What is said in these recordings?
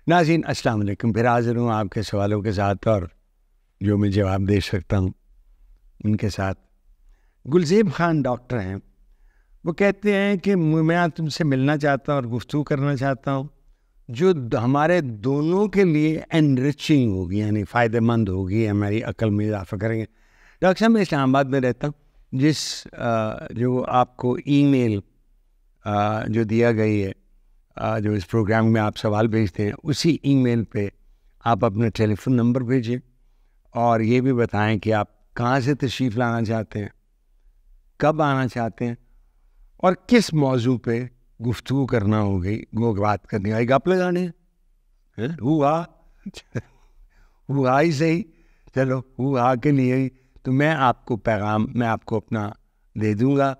ناظرین السلام علیکم، پھر حاضر ہوں آپ کے سوالوں کے ساتھ اور جو میں جواب دے سکتا ہوں ان کے ساتھ. گلزیب خان ڈاکٹر ہیں، وہ کہتے ہیں کہ میں تم سے ملنا چاہتا ہوں اور گفتگو کرنا چاہتا ہوں جو ہمارے دونوں کے لیے انریچنگ ہوگی، یعنی فائدہ مند ہوگی، ہماری عقل میں اضافہ کریں گے. ڈاکٹر صاحب میں اسلام آباد میں رہتا ہوں، جو آپ کو ای میل جو دیا گئی ہے، جو اس پروگرام میں آپ سوال بھیجتے ہیں، اسی ای میل پہ آپ اپنا ٹیلی فون نمبر بھیجیں اور یہ بھی بتائیں کہ آپ کہاں سے تشریف لانا چاہتے ہیں، کب آنا چاہتے ہیں اور کس موضوع پہ گفتگو کرنا ہوگی، وہ بات کرنی ہوگی. گپ لگانے ہوا ہی صحیح، چلو ہوا کے لیے ہی تو میں آپ کو پیغام، میں آپ کو اپنا دے دوں گا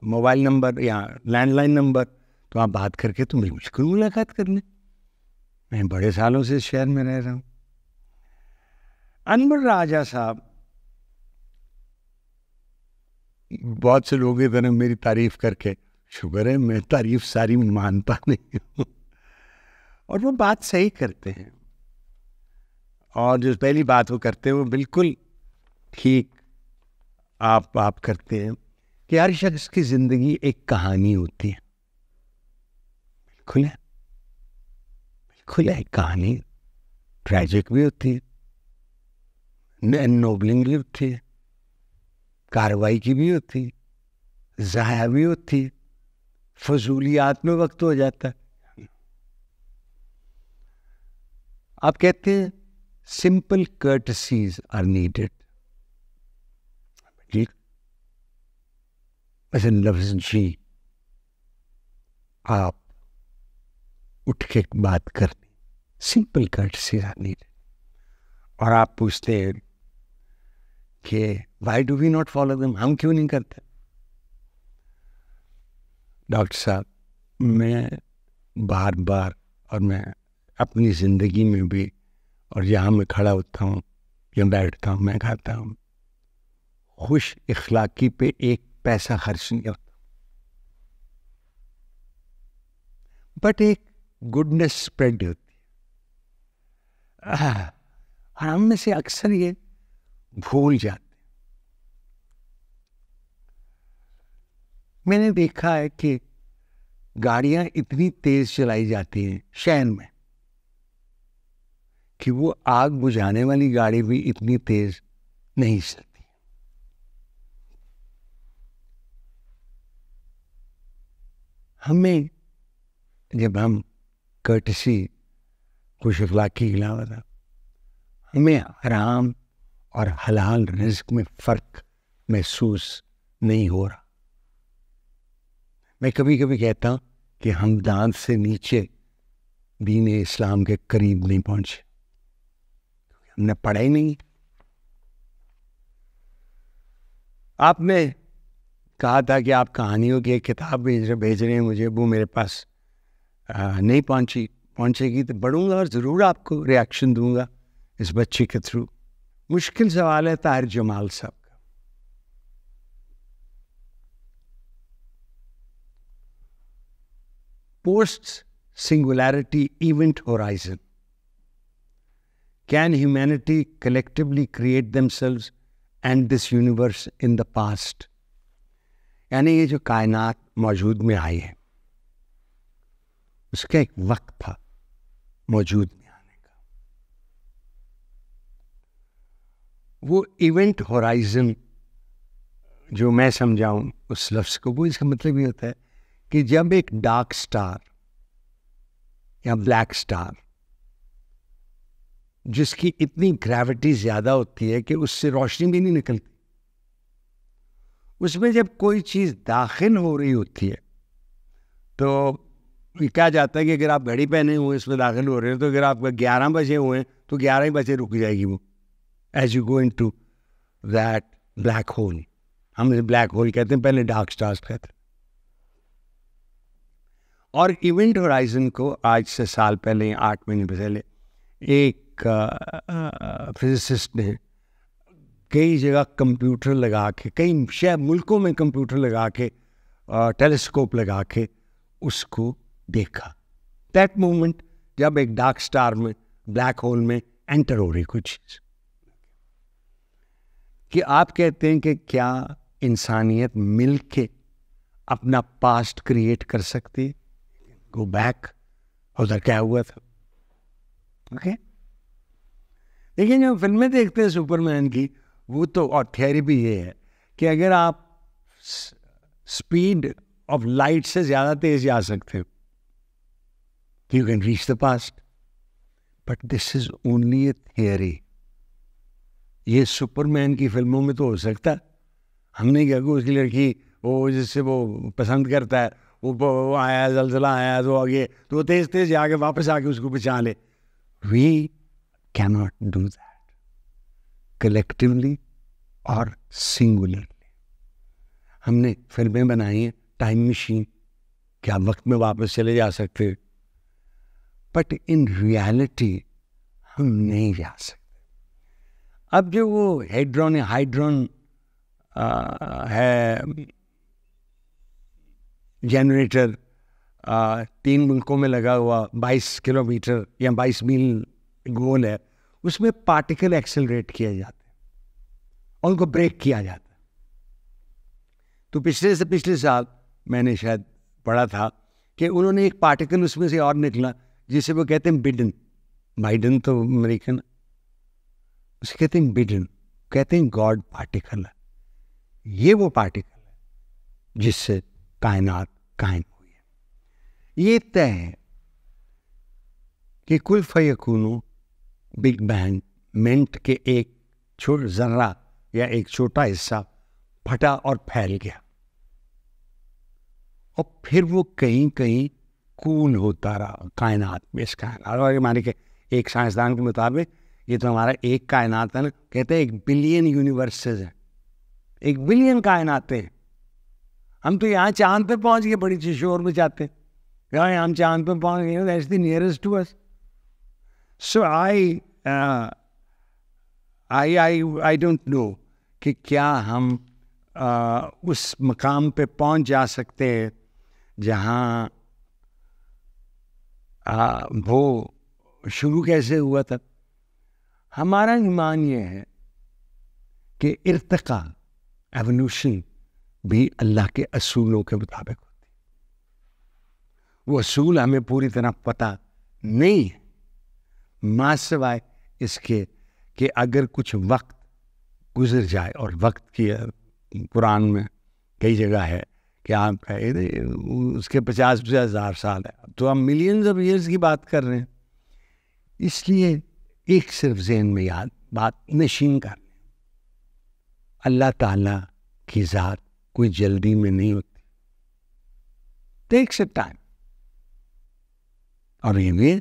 موبائل نمبر یا لینڈ لائن نمبر، تو آپ بات کر کے تو بالکل ملاقات کر لیں. میں بڑے سالوں سے اس شہر میں رہ رہا ہوں. انور راجہ صاحب بہت سے لوگ ادھر میری تعریف کر کے، شکر ہے میں تعریف ساری مانتا نہیں ہوں اور وہ بات صحیح کرتے ہیں، اور جو پہلی بات وہ کرتے ہیں وہ بالکل ٹھیک آپ کرتے ہیں کہ ہر شخص کی زندگی ایک کہانی ہوتی ہے. بالکل ہے، بالکل ہے، ایک کہانی ٹریجک بھی ہوتی ہے، نوبلنگ بھی ہوتی ہے، کاروائی کی بھی ہوتی ہے، ضائع بھی ہوتی ہے، فضولیات میں وقت ہو جاتا ہے. آپ کہتے ہیں سمپل کرٹسیز آر نیڈیڈ. ٹھیک، ایسے لفظ جی آپ اٹھ کے بات کریں، سمپل کرٹسیز آر نیڈیڈ. اور آپ پوچھتے ہیں کہ why do we not follow them, ہم کیوں نہیں کرتے؟ ڈاکٹر صاحب میں بار بار، اور میں اپنی زندگی میں بھی، اور جہاں میں کھڑا ہوتا ہوں یا بیٹھتا ہوں، میں کہتا ہوں خوش اخلاقی پہ ایک پیسہ خرچ نہیں ہوتا، بٹ ایک گڈنس اسپریڈ ہوتی ہے. اور ہم میں سے اکثر یہ بھول جاتے. میں نے دیکھا ہے کہ گاڑیاں اتنی تیز چلائی جاتی ہیں شہر میں کہ وہ آگ بجھانے والی گاڑی بھی اتنی تیز نہیں چلتی. ہمیں جب ہم کرٹسی، خوش اخلاقی کے علاوہ تھا، ہمیں حرام اور حلال رزق میں فرق محسوس نہیں ہو رہا. میں کبھی کبھی کہتا ہوں کہ ہم دانت سے نیچے دین اسلام کے قریب نہیں پہنچے، ہم نے پڑھا ہی نہیں. آپ نے کہا تھا کہ آپ کہانیوں کی ایک کتاب بھیج رہے ہیں مجھے، وہ میرے پاس نہیں پہنچے گی تو پڑھوں گا اور ضرور آپ کو ریاکشن دوں گا اس بچے کے تھرو. مشکل سوال ہے طاہر جمال صاحب کا. Post singularity event horizon, can humanity collectively create them selves and this universe in the past. یعنی یہ جو کائنات موجود میں آئی ہے، اس کا ایک وقت تھا موجود میں آنے کا. وہ ایونٹ ہورائزن جو میں سمجھاؤں اس لفظ کو، وہ اس کا مطلب یہ ہوتا ہے کہ جب ایک ڈارک سٹار یا بلیک سٹار جس کی اتنی گریوٹی زیادہ ہوتی ہے کہ اس سے روشنی بھی نہیں نکلتی، اس میں جب کوئی چیز داخل ہو رہی ہوتی ہے تو کیا جاتا ہے کہ اگر آپ گھڑی پہنے ہوئے اس میں داخل ہو رہے ہیں تو اگر آپ 11 بجے ہوئے ہیں تو 11 بجے رک جائے گی وہ، as you go into that black hole. ہم بلیک ہول کہتے ہیں، پہلے ڈارک سٹارز کہتے ہیں. اور ایونٹ ہورائزن کو آج سے سال پہلے، 8 مہینے پہلے، ایک فزسسٹ نے کئی جگہ کمپیوٹر لگا کے، کئی ملکوں میں کمپیوٹر لگا کے، ٹیلیسکوپ لگا کے اس کو دیکھا. دیٹ مومنٹ جب ایک ڈارک سٹار میں, بلیک ہول میں انٹر ہو رہی کوئی چیز, کہ آپ کہتے ہیں کہ کیا انسانیت مل کے اپنا پاسٹ کریٹ کر سکتی, گو بیک, ادھر کیا ہوا تھا. اوکے, لیکن جو فلمیں دیکھتے ہیں سپر مین کی, وہ تو, اور تھیوری بھی یہ ہے کہ اگر آپ اسپیڈ آف لائٹ سے زیادہ تیز جا سکتے ہیں, you can reach the past, but this is only a theory. یہ سپر مین کی فلموں میں تو ہو سکتا ہے, ہم نے کیا کہ اس کی لڑکی وہ جس سے وہ پسند کرتا ہے وہ آیا, زلزلہ آیا تو آگے تو وہ تیز تیز جا کے واپس آ کے اس کو بچا لے. وی کی ناٹ ڈو دیٹ کلیکٹیولی اور سنگولرلی. ہم نے فلمیں بنائی ہیں ٹائم مشین, کیا وقت میں واپس چلے جا سکتے, بٹ ان ریالٹی ہم نہیں جا سکتے. اب جو وہ ہائیڈرون ہے جنریٹر 3 ملکوں میں لگا ہوا 22 کلومیٹر یا 22 میل گول ہے, اس میں پارٹیکل ایکسلریٹ کیا جاتا ہے, ان کو بریک کیا جاتا ہے. تو پچھلے سال میں نے شاید پڑھا تھا کہ انہوں نے ایک پارٹیکل اس میں سے اور نکلا جسے وہ کہتے ہیں بائیڈن تو امریکن, اسے کہتے ہیں بڈن, کہتے ہیں گاڈ پارٹیکل ہے. یہ وہ پارٹیکل ہے جس سے کائنات قائم ہوئی ہے. یہ طے ہے کہ کل فیکونو بگ بینگ منٹ کے ایک ذرہ یا ایک چھوٹا حصہ پھٹا اور پھیل گیا, اور پھر وہ کہیں کول ہوتا رہا کائنات میں. اس کائنات, اور مانے کہ ایک سائنسدان کے مطابق یہ تو ہمارا ایک کائنات ہے نا, کہتے ہیں 1 بلین یونیورسز ہیں, 1 بلین کائناتیں ہیں. ہم تو یہاں چاند پہ پہنچ گئے, بڑی چیز شور میں چاہتے ہیں, یہاں ہم چاند پہ پہنچ گئے, that's the nearest to us. So I don't know کہ کیا ہم اس مقام پہ پہنچ جا سکتے ہیں جہاں وہ شروع کیسے ہوا تھا. ہمارا ایمان یہ ہے کہ ارتقاء, ایولیوشن بھی اللہ کے اصولوں کے مطابق ہوتی. وہ اصول ہمیں پوری طرح پتہ نہیں ہے, ماں سوائے اس کے کہ اگر کچھ وقت گزر جائے, اور وقت کی قرآن میں کئی جگہ ہے کہ آپ اس کے 50,000 سال ہے, تو ہم ملینز آف ایئرس کی بات کر رہے ہیں. اس لیے ایک صرف ذہن میں یاد بات نشین کر لیں, اللہ تعالیٰ کی ذات کوئی جلدی میں نہیں ہوتی, ٹیکس اے ٹائم. اور یہ بھی ہے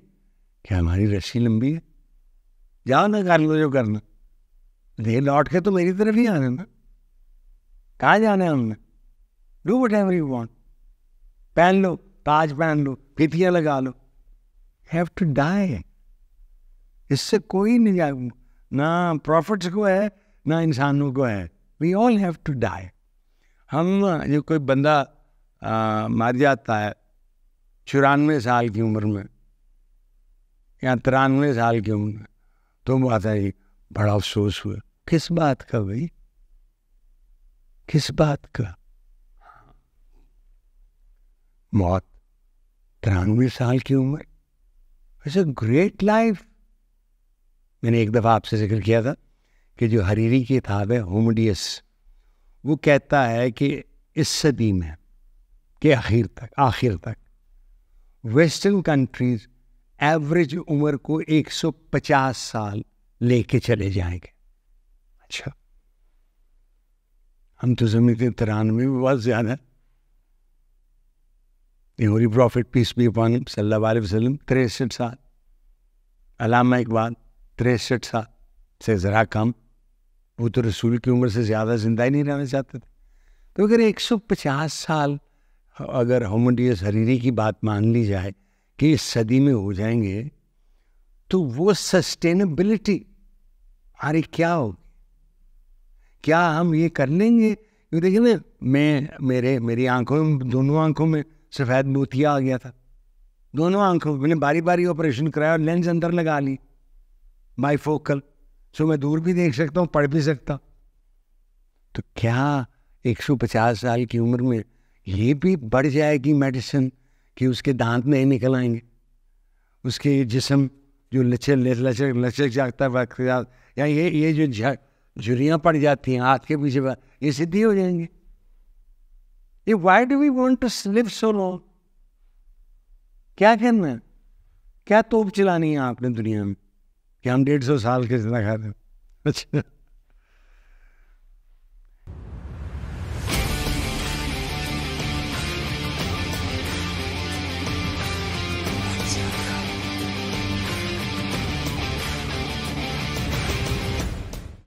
کہ ہماری رسی لمبی ہے, جاؤ نہ کر لو جو کرنا, دے لوٹ کے تو میری طرف ہی آنا نا, کہاں جانا ہے ہم نے. Do what ever you want, پہن لو تاج, پہن لو پھتیاں لگا لو, ہیو ٹو ڈائی. اس سے کوئی نہیں جائے, نہ پروفٹس کو ہے نہ انسانوں کو ہے. وی آل ہیو ٹو ڈائی. ہم جو کوئی بندہ مر جاتا ہے 94 سال کی عمر میں یا 93 سال کی عمر میں, تو وہ آتا ہے بڑا افسوس ہوا. کس بات کا بھائی, کس بات کا؟ موت 93 سال کی عمر, اٹس اے گریٹ لائف. میں نے ایک دفعہ آپ سے ذکر کیا تھا کہ جو حریری کی کتاب ہے ہوموڈیس, وہ کہتا ہے کہ اس صدی میں کے آخر تک ویسٹرن کنٹریز ایوریج عمر کو 150 سال لے کے چلے جائیں گے. اچھا, ہم تو سمجھتے 93 میں بہت زیادہ. Holy prophet peace be upon ہم صلی اللہ علیہ وسلم 63 سال, علامہ اقبال 63 سال سے ذرا کم. وہ تو رسول کی عمر سے زیادہ زندہ ہی نہیں رہنا چاہتے تھے. تو اگر 150 سال اگر ہوموڈیس حریری کی بات مان لی جائے کہ اس صدی میں ہو جائیں گے, تو وہ سسٹینیبلٹی ہماری کیا ہوگی؟ کیا ہم یہ کر لیں گے؟ دیکھیں نا, میری آنکھوں میں, دونوں آنکھوں میں سفید موتیا آ گیا تھا. دونوں آنکھوں میں نے باری باری آپریشن کرایا اور لینس اندر لگا لی بائی فوکل، سو میں دور بھی دیکھ سکتا ہوں، پڑھ بھی سکتا. تو کیا 150 سال کی عمر میں یہ بھی بڑھ جائے گی میڈیسن کہ اس کے دانت نہیں نکل آئیں گے، اس کے جسم جو لچک جاتا ہے وقت کے ساتھ، یا یہ جو جھریاں پڑ جاتی ہیں ہاتھ کے پیچھے یہ سیدھی ہو جائیں گے. یہ why do we want to live so long? کیا کرنا ہے؟ کیا توپ چلانی ہے آپ نے دنیا میں کہ ہم 150 سال کے زندہ کھاتے ہیں؟ اچھا